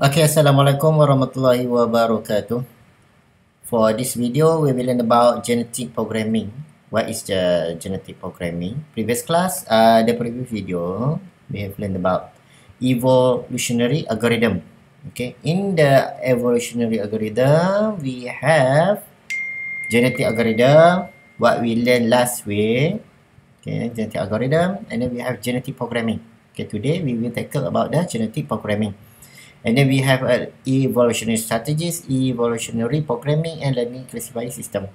Okay, Assalamualaikum warahmatullahi wabarakatuh. For this video, we will learn about genetic programming. What is the genetic programming? Previous class, the previous video, we have learned about evolutionary algorithm. Okay, in the evolutionary algorithm, we have genetic algorithm. What we learned last week. Okay, genetic algorithm, and then we have genetic programming. Okay, today we will tackle about the genetic programming. And then we have evolutionary strategies, evolutionary programming, and learning classifier system.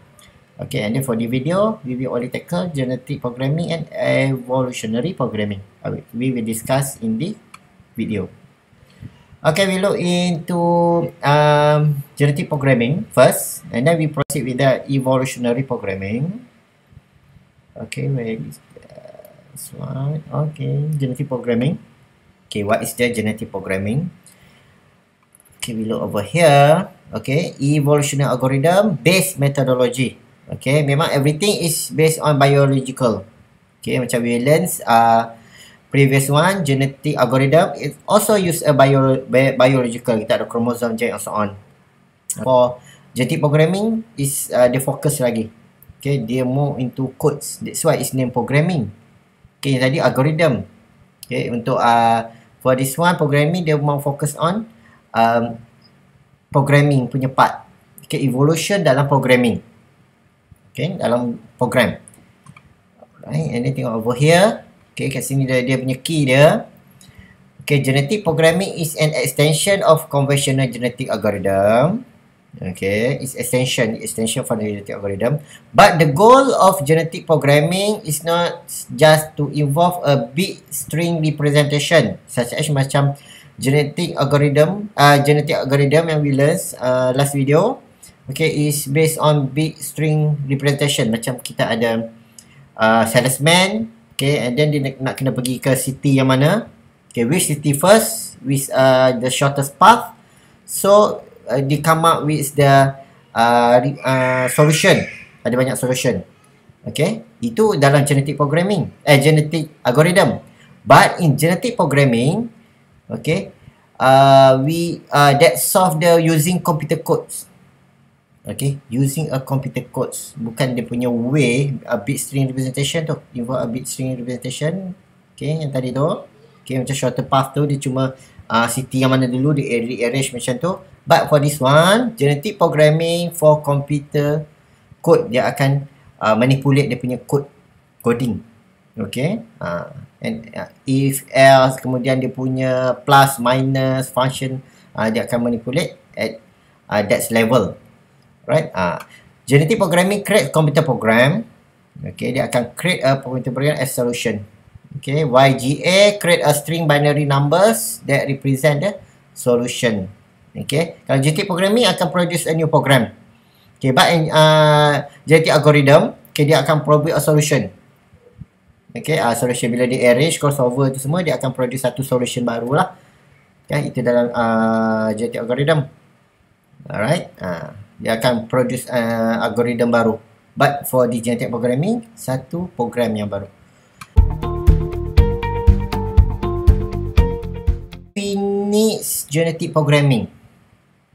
Okay, and then for the video, we will only tackle genetic programming and evolutionary programming. We will discuss in the video. Okay, we look into genetic programming first, and then we proceed with the evolutionary programming. Okay, where is this one? Okay, genetic programming. Okay, what is the genetic programming? Okay, we look over here. Okay, evolutionary algorithm based methodology. Okay, memang everything is based on biological. Okay, macam we learn previous one, genetic algorithm, it also use a biological. Kita ada chromosome, gene and so on. For genetic programming is the focus lagi. Okay, dia more into codes. That's why it's named programming. Okay, tadi algorithm. Okay, untuk for this one programming dia mau fokus on programming punya part. Okay, evolution dalam programming. Okay, dalam program. Alright, and then tengok over here. Okay, kat sini dia punya key dia. Okay, genetic programming is an extension of conventional genetic algorithm. Okay, it's extension from the genetic algorithm. But the goal of genetic programming is not just to involve a big string representation, such as macam genetic algorithm yang we learn last video. Okay, is based on big string representation. Macam kita ada salesman. Okay, and then dia nak kena pergi ke city yang mana. Okay, which city first with the shortest path. So they come up with the solution. Ada banyak solution. Okay, itu dalam genetic programming, genetic algorithm. But in genetic programming, okay, we that solve the using computer codes. Okay, using a computer codes, bukan dia punya way a bit string representation tu, involve a bit string representation. Okay, yang tadi tu. Okay, macam shorter path tu dia cuma city yang mana dulu dia rearrange macam tu. But for this one, genetic programming for computer code, dia akan manipulate dia punya coding. Okay, and if else, kemudian dia punya plus minus function, dia akan manipulate at that level, right? Genetic programming create computer program. Okay, dia akan create a computer program as solution. Okay, YGA create a string binary numbers that represent the solution. Okay, kalau genetic programming akan produce a new program. Okay, but in genetic algorithm, okay, dia akan produce a solution. Okay, solution bila dia arrange crossover tu semua, dia akan produce satu solution baru lah. Okay, itu dalam genetic algorithm. Alright, dia akan produce algorithm baru. But for the genetic programming, satu program yang baru. We need genetic programming.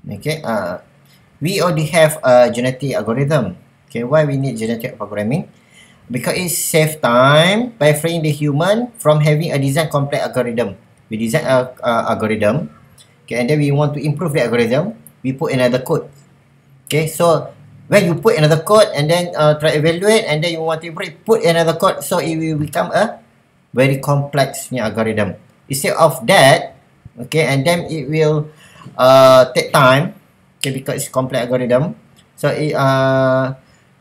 Okay, we already have a genetic algorithm. Okay, why we need genetic programming? Because it saves time by freeing the human from having a design complex algorithm. We design a algorithm, okay, and then we want to improve the algorithm. We put another code. Okay, so when you put another code and then try evaluate, and then you want to improve, put another code, so it will become a very complex algorithm. Instead of that, okay, and then it will take time, okay, because it's complex algorithm. So it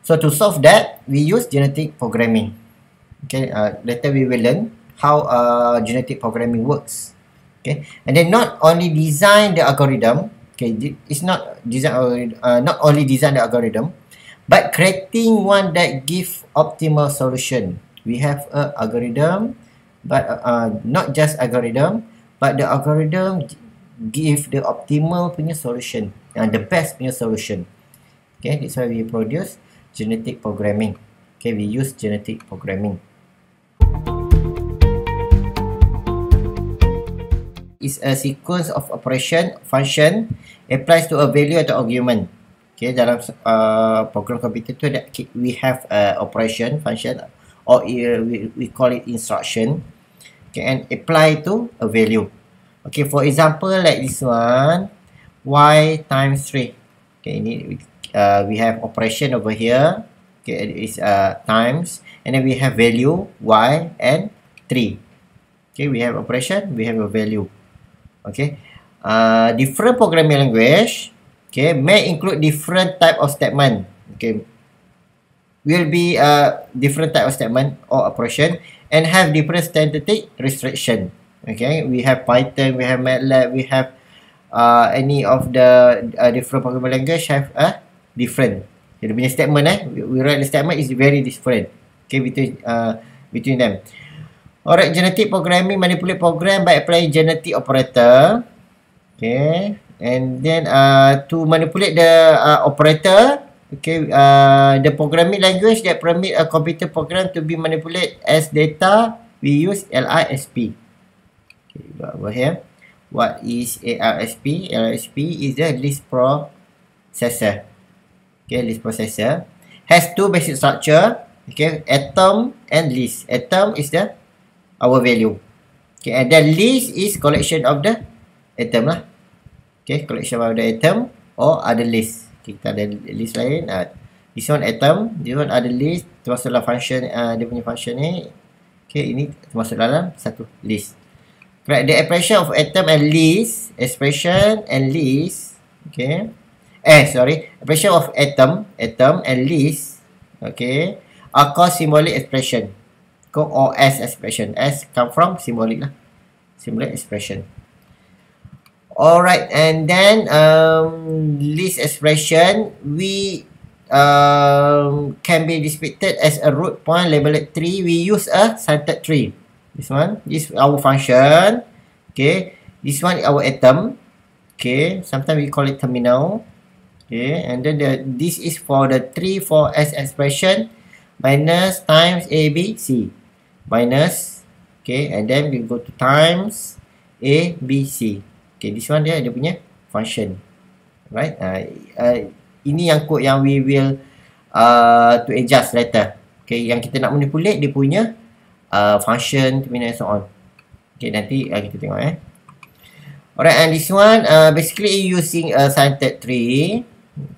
so to solve that, we use genetic programming. Okay, later we will learn how genetic programming works. Okay, and then not only design the algorithm. Okay, it's not design not only design the algorithm, but creating one that give optimal solution. We have a algorithm, but not just algorithm, but the algorithm give the optimal punya solution, the best punya solution. Okay, that's why we produce genetic programming. Okay, we use genetic programming. is a sequence of operation function applies to a value atau argument. Okay, dalam program komputer tu we have operation function, or we call it instruction. Okay, and apply to a value. Okay, for example, like this one, y times 3. Okay, ini we have operation over here. Okay, it is times, and then we have value y and 3. Okay, we have operation, we have a value. Okay, different programming language, okay, may include different type of statement. Okay, will be different type of statement or operation and have different static restriction. Okay, we have Python, we have MATLAB, we have any of the different programming language have a different. Dia punya statement we write the statement is very different. Okay, between them. Alright, genetic programming manipulate program by applying genetic operator. Okay, and then to manipulate the operator, okay, the programming language that permit a computer program to be manipulated as data, we use LISP. Okay, over here, what is LISP? LISP is the list processor. Okay, list processor has two basic structure. Okay, atom and list. Atom is our value. Okay, and then list is collection of the atom lah. Okay, collection of the atom or other list. Okay, kita ada list lain. This one atom, this one other list. Termasuk dalam function, dia punya function ni. Okay, ini termasuk dalam satu list. Correct, the expression of atom and list. Expression and list. Okay. Expression of atom and list. Okay. Are called symbolic expression. Or S expression. S come from symbolic lah. Symbolic expression. Alright, and then list expression we can be depicted as a root point labeled 3. We use a centered tree. This one, this is our function. Okay, this one is our atom. Okay, sometimes we call it terminal. Okay, and then this is for the 3 for S expression. Minus times A, B, C. Minus, okay, and then we go to times A, B, C. Okay, this one dia punya function, right? Ini yang code yang we will to adjust later. Okay, yang kita nak manipulate dia punya function, terminal and so on. Okay, nanti kita tengok Alright, and this one basically using a centered tree.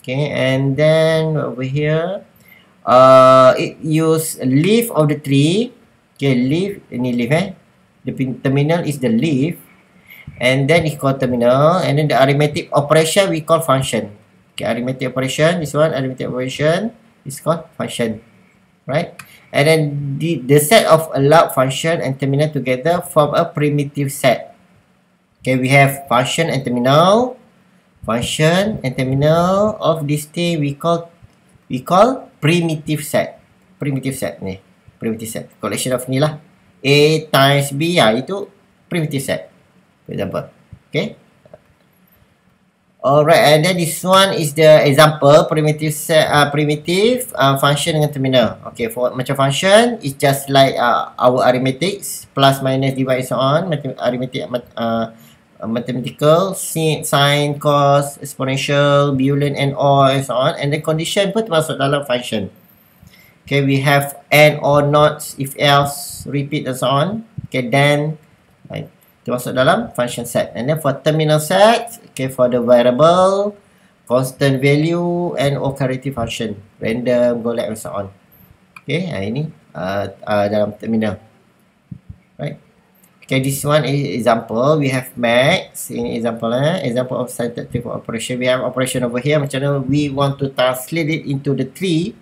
Okay, and then over here it use leaf of the tree. Okay, leaf, ini leaf the terminal is the leaf, and then it's called terminal, and then the arithmetic operation we call function. Okay, arithmetic operation, this one arithmetic operation is called function, right? And then the set of allowed function and terminal together form a primitive set. Okay, we have function and terminal. Function and terminal of this thing we call primitive set. Primitive set ni. Primitive set. Collection of ni lah. A times B itu primitive set. For example. Okay. Alright, and then this one is the example primitive set, function dengan terminal. Okay, for macam function is just like our arithmetics, plus, minus, divide, and so on. Arithmetic, mathematical, sin, cos, exponential, boolean, and all, and so on. And the condition pun termasuk dalam function. Okay, we have and, or, not, if, else, repeat, and so on. Okay, then, right, termasuk dalam function set. And then for terminal set, okay, for the variable, constant value, and or character function, random, golek, and so on. Okay, ini dalam terminal. Right. Okay, this one is example. We have max. Ini example example of centered tree for operation. We have operation over here. Macam mana we want to translate it into the tree.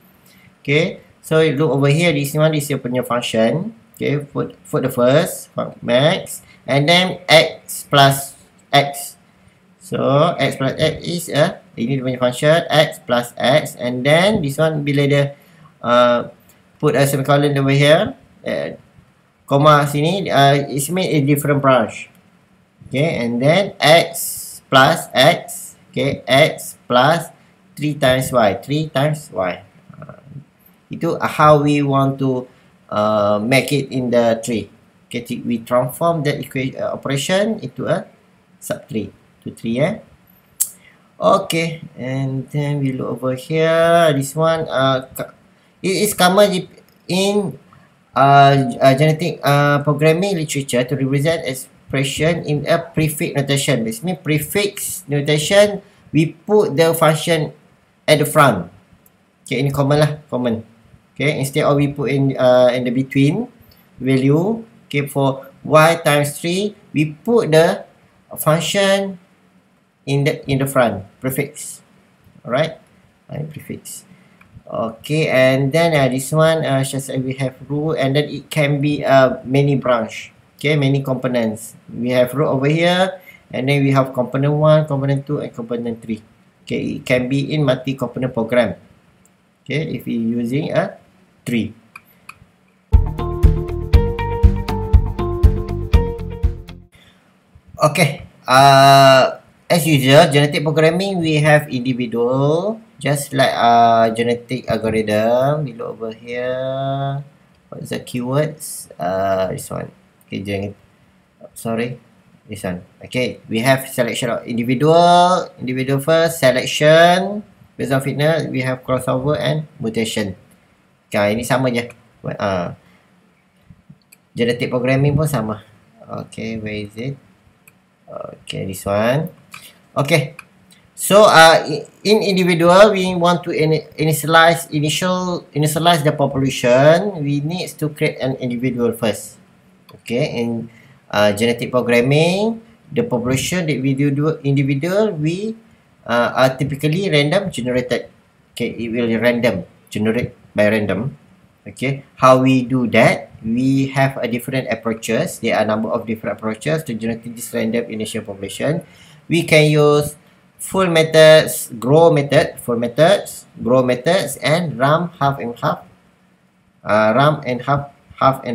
Okay, so look over here. This one is your punya function. Okay, put the first max, and then x plus x. So x plus x is ini dia punya function x plus x, and then this one bila dia put a semicolon over here, comma sini, it's made a different branch. Okay, and then x plus x, okay, x plus 3 times y, 3 times y. Itu how we want to make it in the tree. Okay, we transform that operation into a sub-tree. To tree, Okay, and then we look over here. This one, it is common in genetic programming literature to represent expression in a prefix notation. This means prefix notation, we put the function at the front. Okay, ini common lah, common. Okay, instead of we put in the between value. Okay, for y times 3, we put the function in the front, prefix. Alright, prefix. Okay, and then this one just we have root, and then it can be many branch. Okay, many components. We have root over here, and then we have component 1, component 2, and component 3. Okay, it can be in multi-component program. Okay, if you're using a tree. Okay, as usual, genetic programming, we have individual, just like genetic algorithm. We look over here. What's the keywords? This one. Okay, sorry, this one. Okay, we have selection of individual first, selection, based on fitness, we have crossover and mutation. Okay, ini sama je. Genetic programming pun sama. Okay, where is it? Okay, this one. Okay, so in individual, we want to initialize the population. We need to create an individual first. Okay, in genetic programming, the population that we do individual, we are typically random generated. Okay, it will generate by random. Okay, how we do that? We have a different approaches. There are a number of different approaches to generating this random initial population. We can use full methods, grow method, and RAM half and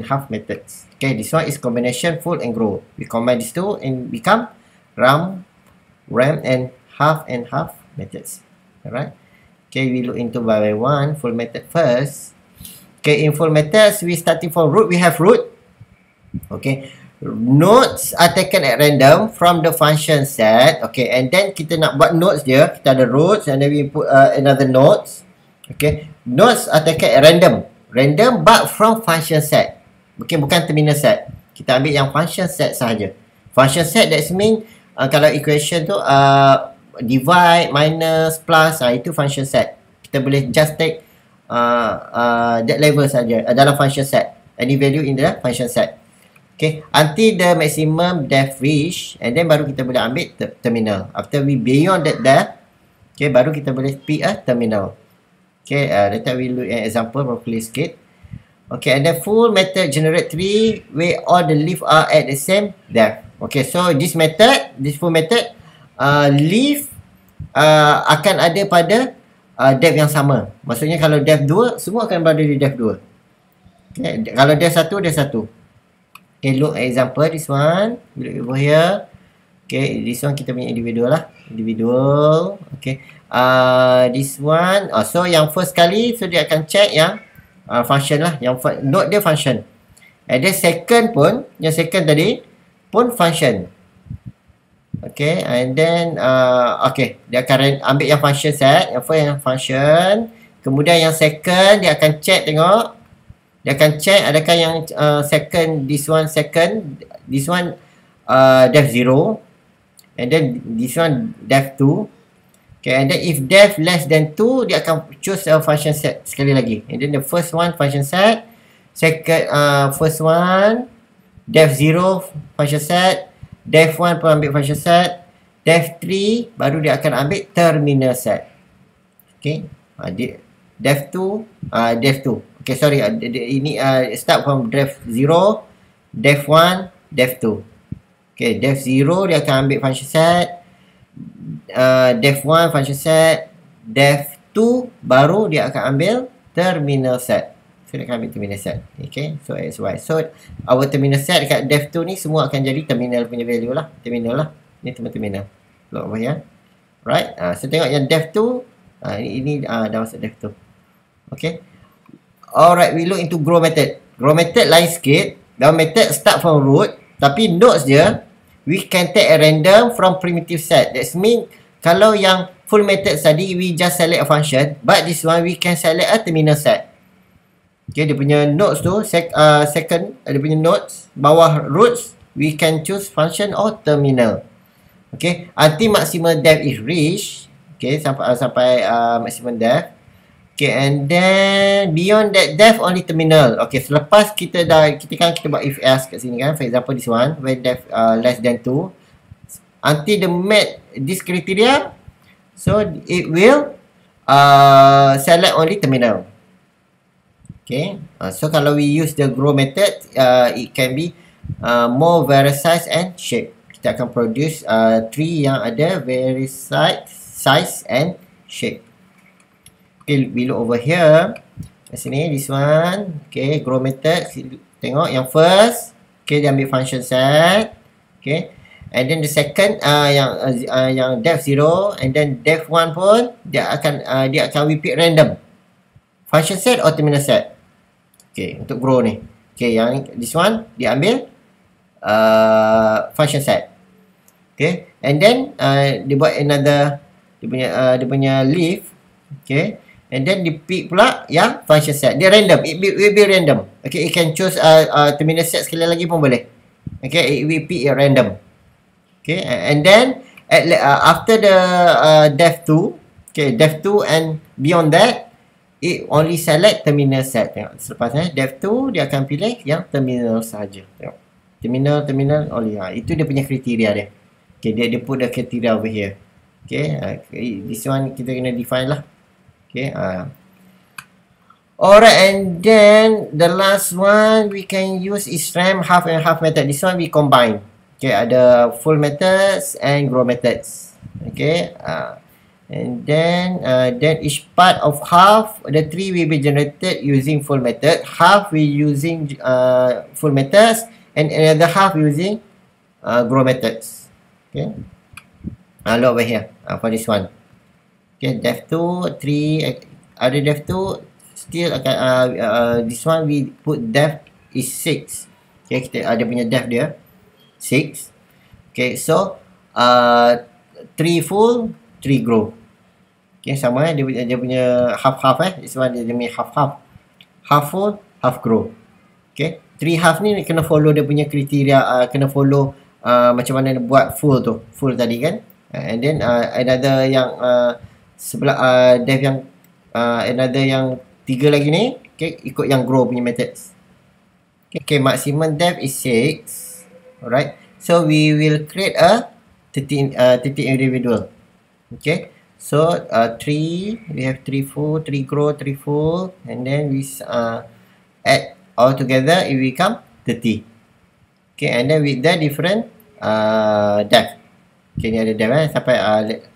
half methods. Okay, this one is combination full and grow. We combine these two and become RAM, and half methods. Alright. Okay, we look into by one full method first. Okay, in full methods, we starting from root. We have root. Okay, nodes are taken at random from the function set. Okay, and then kita nak buat nodes dia. Kita ada roots and then we put another nodes. Okay, nodes are taken at random but from function set. Okay, bukan terminal set. Kita ambil yang function set sahaja. Function set that mean kalau equation tu divide, minus, plus, itu function set. Kita boleh just take that level saja dalam function set, any value in the function set. Okay, until the maximum depth reach, and then baru kita boleh ambil terminal. After we beyond that depth, okay, baru kita boleh pick a terminal. Okay, later we look at example properly sikit. Okay, and then full method generate tree where all the leaf are at the same depth. Okay, so this full method leaf akan ada pada depth yang sama. Maksudnya kalau depth 2, semua akan berada di depth 2. Okay, kalau depth 1, depth 1. Okay, look example this one. Look over here. Okay, this one kita punya individual lah. Individual. Okay. This one. So yang first kali, so dia akan check yang function lah. Yang node dia function. And then second pun, yang second tadi pun function. Okay, and then okay, dia akan ambil yang function set, yang first yang function, kemudian yang second dia akan check, tengok, dia akan check adakah yang second, this one depth 0, and then this one depth 2. Okay, and then if depth less than 2, dia akan choose a function set sekali lagi. And then the first one function set, second first one depth 0 function set, depth 1 pun ambil function set, depth 3 baru dia akan ambil terminal set. Okay, depth 2, depth 2. Okay, sorry, ini start from depth 0, depth 1, depth 2. Okay, depth 0 dia akan ambil function set, depth 1 function set, depth 2 baru dia akan ambil terminal set. So dia akan ambil terminal set. Okay, so X, Y. So our terminal set dekat depth 2 ni semua akan jadi terminal punya value lah. Terminal lah. Ni terminal. Look over here. Right. So tengok yang depth 2. Ini dah masuk depth 2. Okay. Alright, we look into grow method. Grow method lain sikit. our method start from root, tapi nodes dia we can take a random from primitive set. That means kalau yang full method tadi we just select a function, but this one we can select a terminal set. Okay, dia punya nodes tu second, dia punya nodes bawah roots we can choose function or terminal. Okay, until maximum depth is reached. Okay, sampai maximum depth. Okay, and then beyond that depth only terminal. Okay, selepas kita buat if else kat sini kan, for example this one when depth less than 2, until the met this criteria, so it will select only terminal. Okay, so kalau we use the grow method, it can be more various size and shape. Kita akan produce tree yang ada various size and shape. Okay, we look over here. Kat sini, this one. Okay, grow method. Tengok yang first. Okay, dia ambil function set. Okay. And then the second, yang depth 0. And then depth 1 pun, dia akan repeat random. Function set or terminal set. Okay, untuk grow ni. Okay, yang this one, dia ambil function set. Okay. And then, dia buat another, dia punya leaf. Okay. And then di pick pula yang function set. Dia random. It will be random. Okay, you can choose terminal set sekali lagi pun boleh. Okay, it will pick at random. Okay, and then after the depth 2, okay, depth 2 and beyond that, it only select terminal set. Tengok, selepasnya depth 2 dia akan pilih yang terminal saja. Tengok. Terminal only. Itu dia punya kriteria dia. Okay, dia put the criteria over here. Okay, this one kita kena define lah. Okay, alright, and then the last one we can use is RAM half and half method. This one we combine. Okay, ada full methods and grow methods. Okay, and then each part of half the tree will be generated using full method. Half we using full methods and another half using grow methods. Okay, look over here for this one. Okay, depth 2, 3, ada depth 2, still akan, this one we put depth is 6. Okay, kita ada punya depth dia, 6. Okay, so, 3 full, 3 grow. Okay, sama dia punya half-half this one dia punya half-half. Half full, half grow. Okay, 3 half ni kena follow dia punya kriteria, kena follow macam mana buat full tu, full tadi kan. And then, another yang, sebelah depth yang another yang 3 lagi ni, okay, ikut yang grow punya methods. Okay, maximum depth is 6. Alright, so we will create a 30 individual. Okay, so 3, we have 3 full, 3 grow, 3 full, and then we add all together, it will become 30. Okay, and then with that different depth. Okay, ni ada depth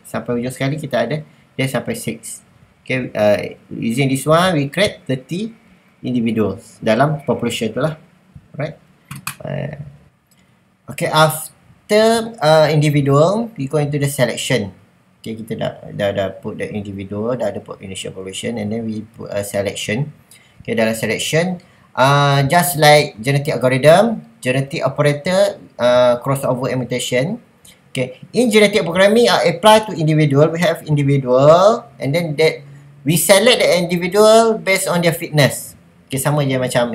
sampai ujung sekali kita ada dia sampai 6. Okay, using this one we create 30 individuals dalam population tu lah. Alright. Okay, after individual we go into the selection. Okay, kita dah put the individual, dah ada put initial population, and then we put a selection. Okay, dalam selection just like genetic algorithm, genetic operator, crossover and mutation. Okay, in genetic programming apply to individual, we have individual, and then that we select the individual based on their fitness. Okay, sama je macam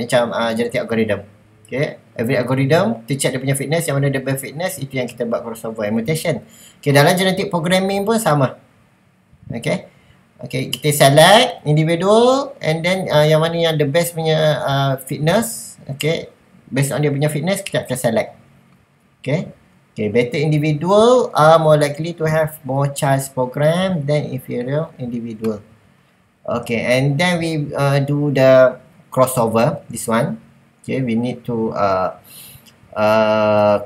genetic algorithm. Okay, every algorithm kita check dia punya fitness, yang mana dia berfitness, itu yang kita buat crossover and mutation. Okay, dalam genetic programming pun sama. Okay, kita select individual, and then yang mana yang the best punya fitness. Okay, based on dia punya fitness kita akan select. Okay, better individual are more likely to have more chance program than inferior individual. Okay, and then we do the crossover, this one. Okay, we need to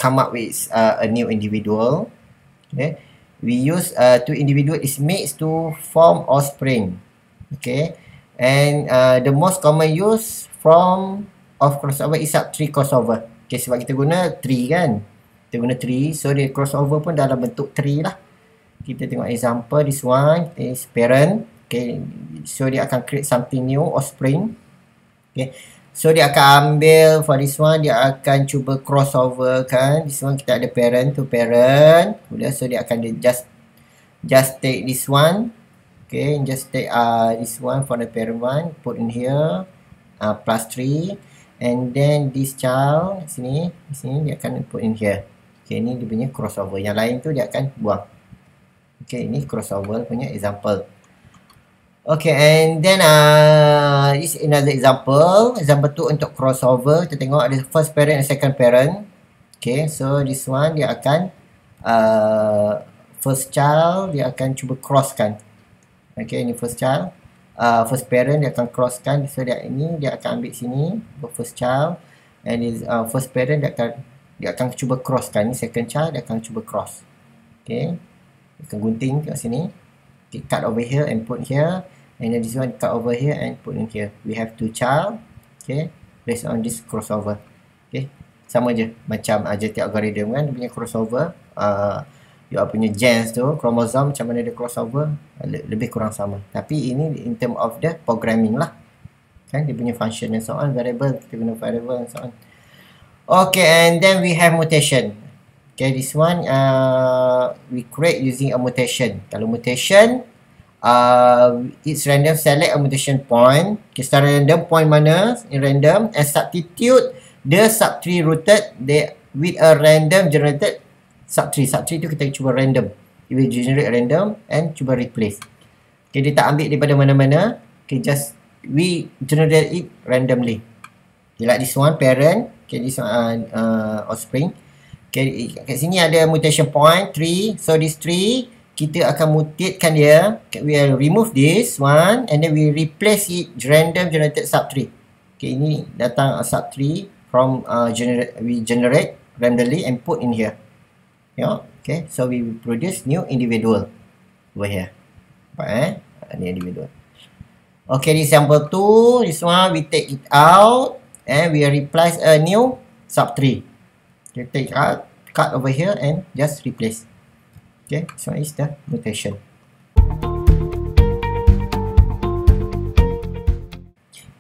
come up with a new individual. Okay, we use two individual is mixed to form offspring. Okay, and the most common use of crossover is tree crossover. Okay, sebab kita guna tree kan. Kita guna tree, so dia crossover pun dalam bentuk tree lah. Kita tengok example, this one is parent. Okay, so dia akan create something new, offspring. Okay, So dia akan ambil for this one, dia akan cuba crossover kan. This one kita ada parent to parent. Kemudian so dia akan just take this one. Okay, just take this one for the parent one, put in here plus 3, and then this child sini dia akan put in here. Okay, ini dia punya crossover. Yang lain tu dia akan buang. Okay, ini crossover punya example. Okay, and then this is another example. Example 2 untuk crossover. Kita tengok ada first parent and second parent. Okay, so this one dia akan first child dia akan cuba crosskan. Okay, ini first child. First parent dia akan crosskan. So dia akan ambil sini first child, and this first parent dia akan cuba crosskan. Ini second child dia akan cuba cross. Okay, dia akan gunting kat sini. Okay, cut over here and put here. And then this one cut over here and put in here. We have 2 child. Okay, based on this crossover. Okay, sama je macam genetic algorithm kan, dia punya crossover. You punya genes tu, kromosom macam mana dia crossover, lebih kurang sama. Tapi ini in term of the programming lah. Kan dia punya function and so on, variable, kita guna variable and so on. Okay, and then we have mutation. Okay, this one we create using a mutation. Kalau mutation, it's random, select a mutation point. Okay, secara random point mana in random, and substitute the sub-tree rooted with a random generated sub-tree. Sub-tree tu kita cuba random. We will generate random and cuba replace. Okay, dia tak ambil daripada mana-mana. Okay, just we generate it randomly. Okay, like this one parent. Okay, this one offspring. Okay, kat sini ada mutation point 3. So this 3 kita akan mutatekan dia. Okay, we will remove this one and then we replace it random generated sub-tree. Okay, ini datang sub-tree from we generate randomly and put in here. Yeah, okay, so we produce new individual over here. Right, new individual. Okay, this example 2, this one we take it out and we replace a new sub-tree. Okay, take out, cut over here and just replace. Okay, this one is the mutation.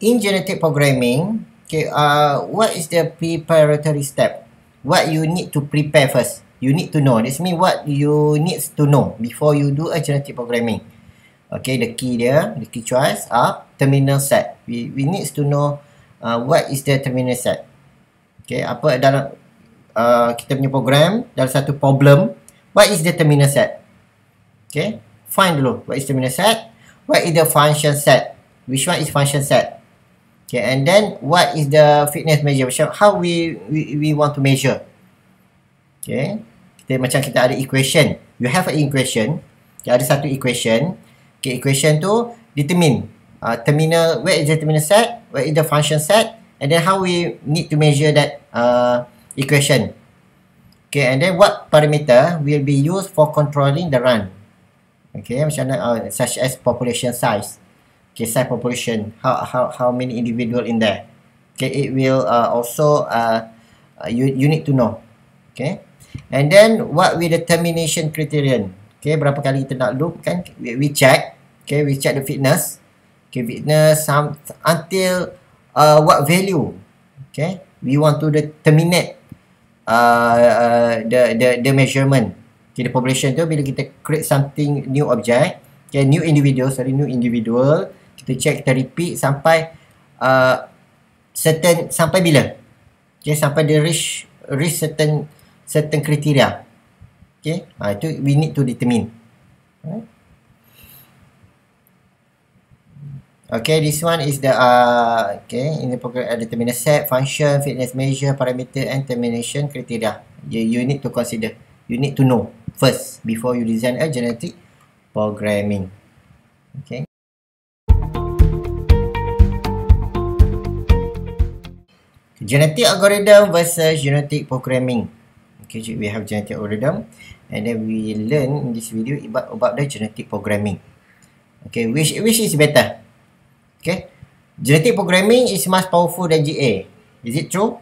In genetic programming, okay, what is the preparatory step? What you need to prepare first? You need to know. This means what you need to know before you do a genetic programming. Okay, the key there, the key choice are terminal set. We need to know what is the terminal set. Okay, apa dalam kita punya program, dalam satu problem, what is the terminal set? Okay, find dulu what is terminal set. What is the function set? Which one is function set? Okay, and then what is the fitness measure? How we want to measure? Okay, macam kita ada equation. You have an equation. Okay, ada satu equation. Okay, equation tu determine terminal, where is the terminal set, where is the function set, and then how we need to measure that equation. Okay, and then what parameter will be used for controlling the run. Okay, macam mana, such as population size. Okay, size population, how many individual in there. Okay, it will also you need to know. Okay, and then what will the termination criterion? Okay, berapa kali kita nak loop kan? We check. Okay, we check the fitness. Okay, fitness until what value? Okay, we want to terminate the measurement. Okay, the population tu bila kita create something new object. Okay, new individual, kita check, kita repeat sampai certain, sampai bila? Okay, sampai dia reach certain criteria. Okay, itu we need to determine. Right? Okay, this one is the okay, in the program ada terminal set, function, fitness measure, parameter and termination criteria. You need to consider. You need to know first before you design a genetic programming. Okay. Genetic algorithm versus genetic programming. Okay, we have genetic algorithm and then we learn in this video about the genetic programming. Okay, which is better? Okay, genetic programming is much powerful than GA. Is it true?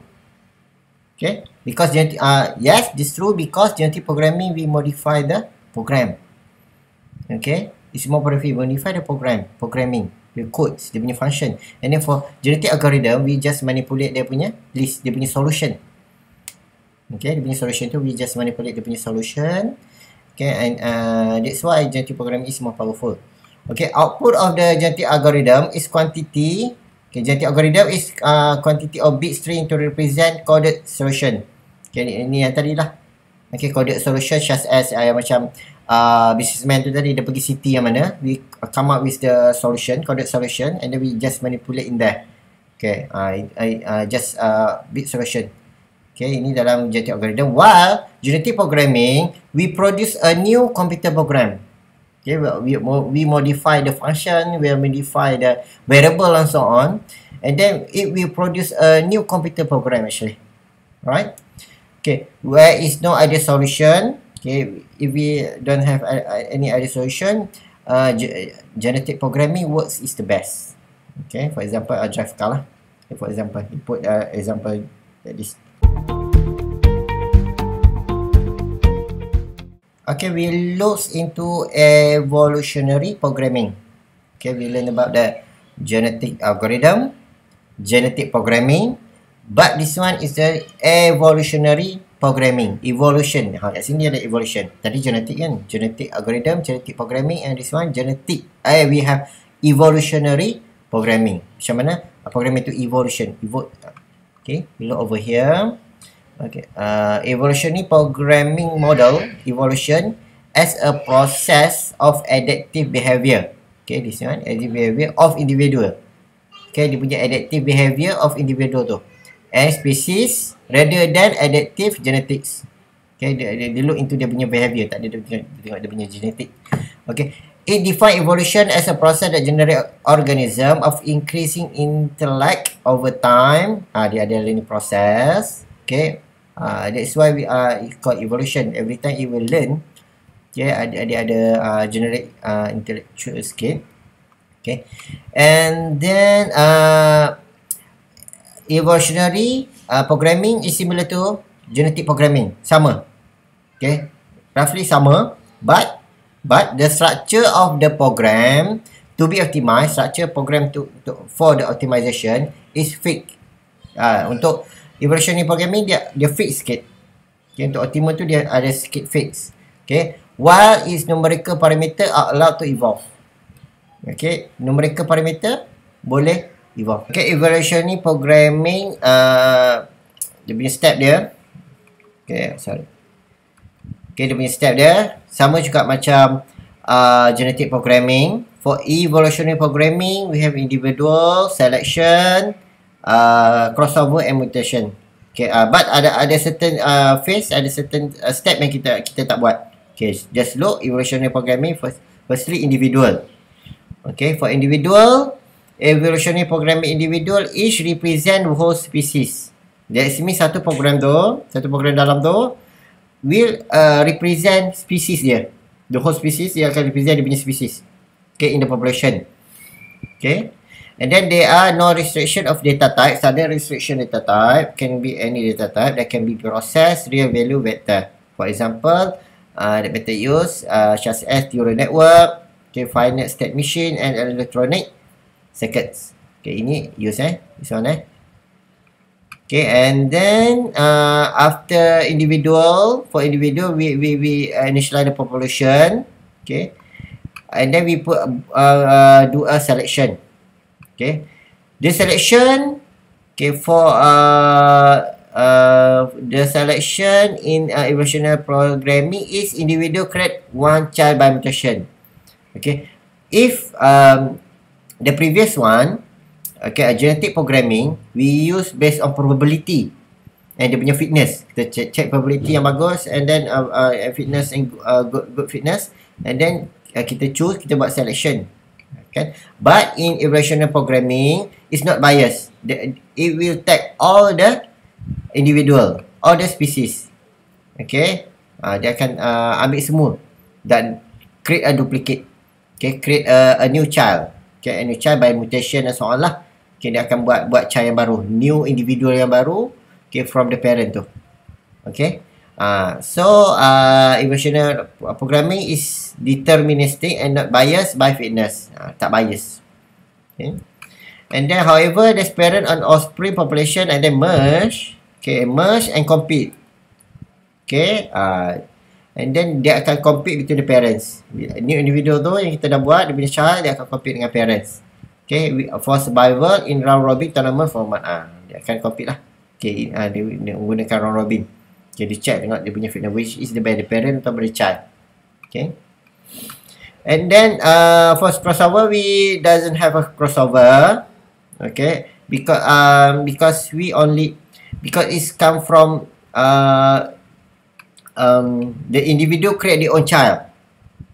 Okay, because genetic, yes, this is true because genetic programming we modify the program. Okay, it's more powerful, we modify the programming. the codes, dia punya function. And then for genetic algorithm, we just manipulate dia punya list, dia punya solution. Okay, dia punya solution tu, we just manipulate dia punya solution. Okay, and that's why genetic programming is more powerful. Okay, output of the genetic algorithm is quantity. Okay, genetic algorithm is quantity of bit string to represent coded solution. Okay, ni yang tadi lah. Okay, coded solution such as macam businessman tu tadi, dia pergi city yang mana, we come up with the solution, coded solution, and then we just manipulate in there. Okay, just bit solution. Okay, ini dalam genetic algorithm. While genetic programming, we produce a new computer program. Okay, we modify the function, we modify the variable and so on, and then it will produce a new computer program actually. Right? Okay, where is no other solution? Okay, if we don't have any other solution, genetic programming works is the best. Okay, for example, a drive car lah. Okay, for example, you put example like this. Okay, we look into evolutionary programming. Okay, we learn about the genetic algorithm, genetic programming, but this one is the evolutionary programming. Evolution. Kat sini ada evolution. Tadi genetic kan? Genetic algorithm, genetic programming, and this one genetic. We have evolutionary programming. Macam mana? Programming itu evolution. Okay, we look over here. Okay, evolutionary programming model evolution as a process of adaptive behavior. Okay, this one adaptive behavior of individual. Okay, dia punya adaptive behavior of individual tu, and species rather than adaptive genetics. Okay, dia look into dia punya behavior, tak dia tengok dia punya genetic. Okay, it define evolution as a process that generate organism of increasing intellect over time. Dia ada learning process. Okay. That's why we call evolution. Every time it will learn, okay, ada generate intellectual skill. Okay, and then evolutionary programming is similar to genetic programming, sama. Okay, roughly sama, but the structure of the program to be optimized, structure program for the optimization is fixed. Untuk evolutionary programming dia fix sikit. Okay, untuk optimal tu dia ada sikit fix. Okay, while its numerical parameter are allowed to evolve. Okay, numerical parameter boleh evolve. Okay, evolutionary programming dia punya step dia. Okay, sorry. Okay, dia punya step dia sama juga macam genetic programming. For evolutionary programming, we have individual selection, crossover and mutation. Okay, but ada certain phase, ada certain step yang kita tak buat. Okay, just look evolutionary programming firstly individual. Okay, for individual, evolutionary programming individual each represent whole species. That means satu program dalam tu will represent species dia. The whole species dia akan represent dia punya species. Okay, in the population. Okay. And then there are no restriction of data types. Ada restriction data type, can be any data type that can be processed real value vector. For example, the method use such as neural network, okay, finite state machine and electronic circuits. Okay, ini use this one Okay, and then after individual, for individual we initialize the population. Okay, and then we put do a selection. Okay, the selection, okay, for the selection in evolutionary programming is individual create one child by mutation. Okay, if the previous one, okay, genetic programming, we use based on probability and dia punya fitness. Kita check probability yang bagus, and then fitness and good fitness, and then kita choose, kita buat selection. Okay. But in evolutionary programming, it's not biased. It will take all the individual, all the species. Okay, dia akan ambil semua dan create a duplicate. Okay, create a new child. Okay, a new child by mutation dan so on lah. Okay, dia akan buat child yang baru, new individual yang baru. Okay, from the parent tu. Okay. So evolutionary programming is deterministic and not biased by fitness. Tak bias. Okay. And then however there's parent and offspring population and then merge, okay, merge and compete. Okay, and then dia akan compete between the parents. New individual tu yang kita dah buat, dia punya child, dia akan compete dengan parents. Okay, for survival in round robin tournament format. Dia akan compete lah. Okay, dia menggunakan round robin. Okay, dia check tengok dia punya fitness, which is the better, the parent atau the child. Okay. And then for crossover, we doesn't have a crossover. Okay, because we only, because it's come from the individual create their own child.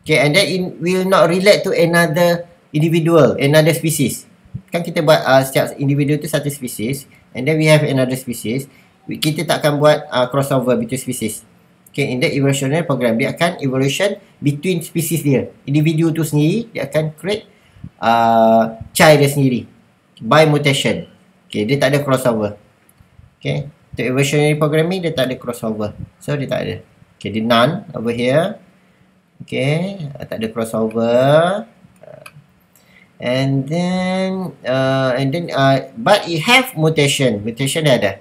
Okay, and then will not relate to another individual, another species. Kan kita buat setiap individu tu satu species, and then we have another species. Kita tak akan buat crossover between species. Okay, in the evolutionary program, dia akan evolution between species dia. Individu tu sendiri, dia akan create child dia sendiri by mutation. Okay, dia tak ada crossover. Okay, untuk evolutionary programming, dia tak ada crossover. So, dia tak ada. Okay, dia none over here. Okay, tak ada crossover. And then but it have mutation. Mutation dia ada.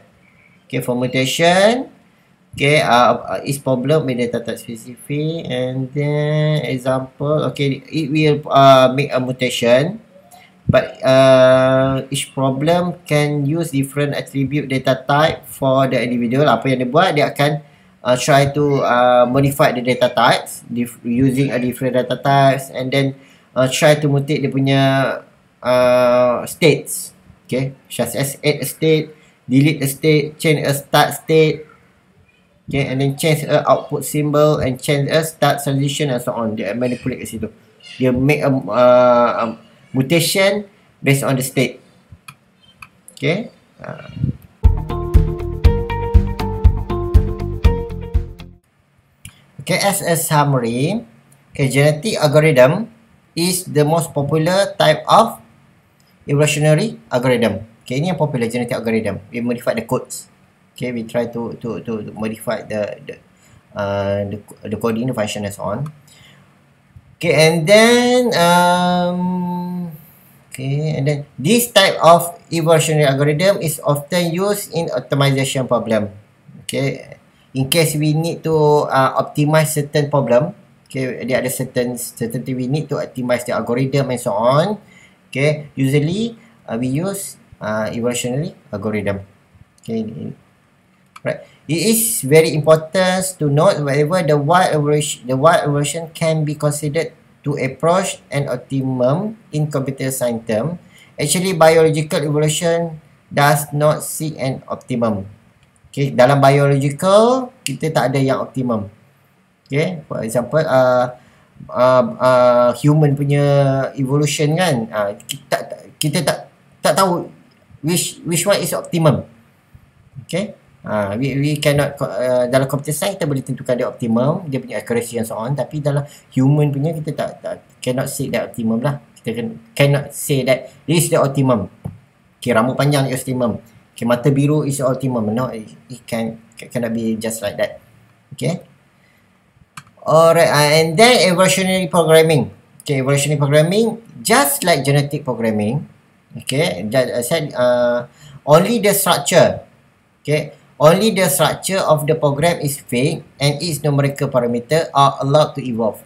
Okay, for mutation, okay, is problem with data type specific. And then example, okay, it will make a mutation. But each problem can use different attribute data type for the individual. Apa yang dia buat, dia akan try to modify the data types using a different data types, and then try to mutate dia punya states. Okay, such as add a state, delete a state, change a start state. Okay, and then change a output symbol and change a start transition and so on. Dia manipulate kat situ. Dia make a mutation based on the state. Okay. Okay, as a summary, okay, genetic algorithm is the most popular type of evolutionary algorithm. Okay, ini yang popular genetic algorithm. We modify the codes. Okay, we try to modify the coding, the function and so on. Okay, and then okay, and then this type of evolutionary algorithm is often used in optimization problem. Okay, in case we need to optimize certain problem. Okay, there are certain thing we need to optimize the algorithm and so on. Okay, usually we use evolutionary algorithm. Okay, right. It is very important to note whether the wild evolution can be considered to approach an optimum in computer science term. Actually, biological evolution does not seek an optimum. Okay, dalam biological kita tak ada yang optimum. Okay, for example, human punya evolution kan, kita tak tahu which one is optimum. Okay, we cannot dalam computer science kita boleh tentukan dia optimum, dia punya accuracy and so on, tapi dalam human punya kita tak cannot say that optimum lah. Kita cannot say that this is the optimum. Okay, rambut panjang is optimum. Okay, mata biru is optimum. No, it cannot be just like that. Okay. Alright, and then evolutionary programming. Okay, evolutionary programming just like genetic programming. Okay, I said only the structure. Okay, only the structure of the program is fixed and its numerical parameter are allowed to evolve.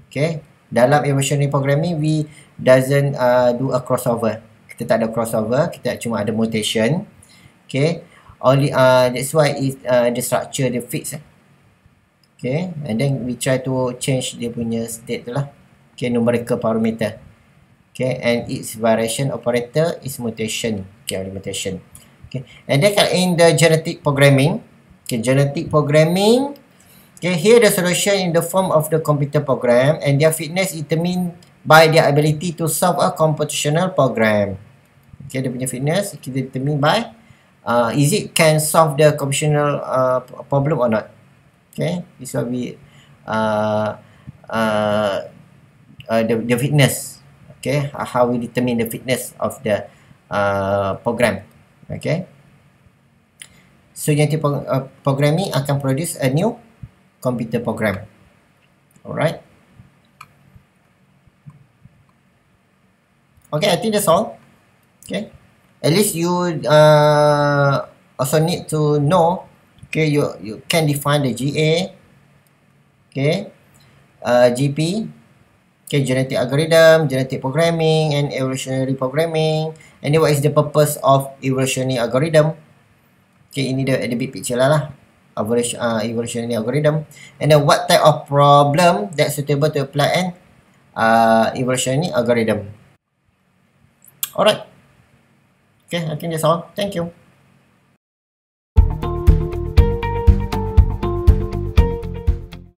Okay, dalam evolutionary programming we doesn't do a crossover. Kita tak ada crossover, kita cuma ada mutation. Okay, only that's why is the structure the fixed. Okay, and then we try to change dia punya state tu lah. Okay, numerical parameter. Okay, and its variation operator is mutation. Okay, mutation. Okay, and then in the genetic programming. Okay, genetic programming. Okay, here the solution in the form of the computer program and their fitness determined by their ability to solve a computational program. Okay, dia punya fitness kita determine by is it can solve the computational problem or not. Okay, this will be the fitness. Okay, how we determine the fitness of the program. Okay, so genetic programming akan produce a new computer program. Alright. Okay, I think that's all. Okay, at least you also need to know. Okay, you can define the GA. Okay, GP. Okay, genetic algorithm, genetic programming, and evolutionary programming. And then what is the purpose of evolutionary algorithm? Okay, ini the big picture lah. Evolutionary algorithm. And then what type of problem that's suitable to apply an evolutionary algorithm. Alright. Okay, I think that's all. Thank you.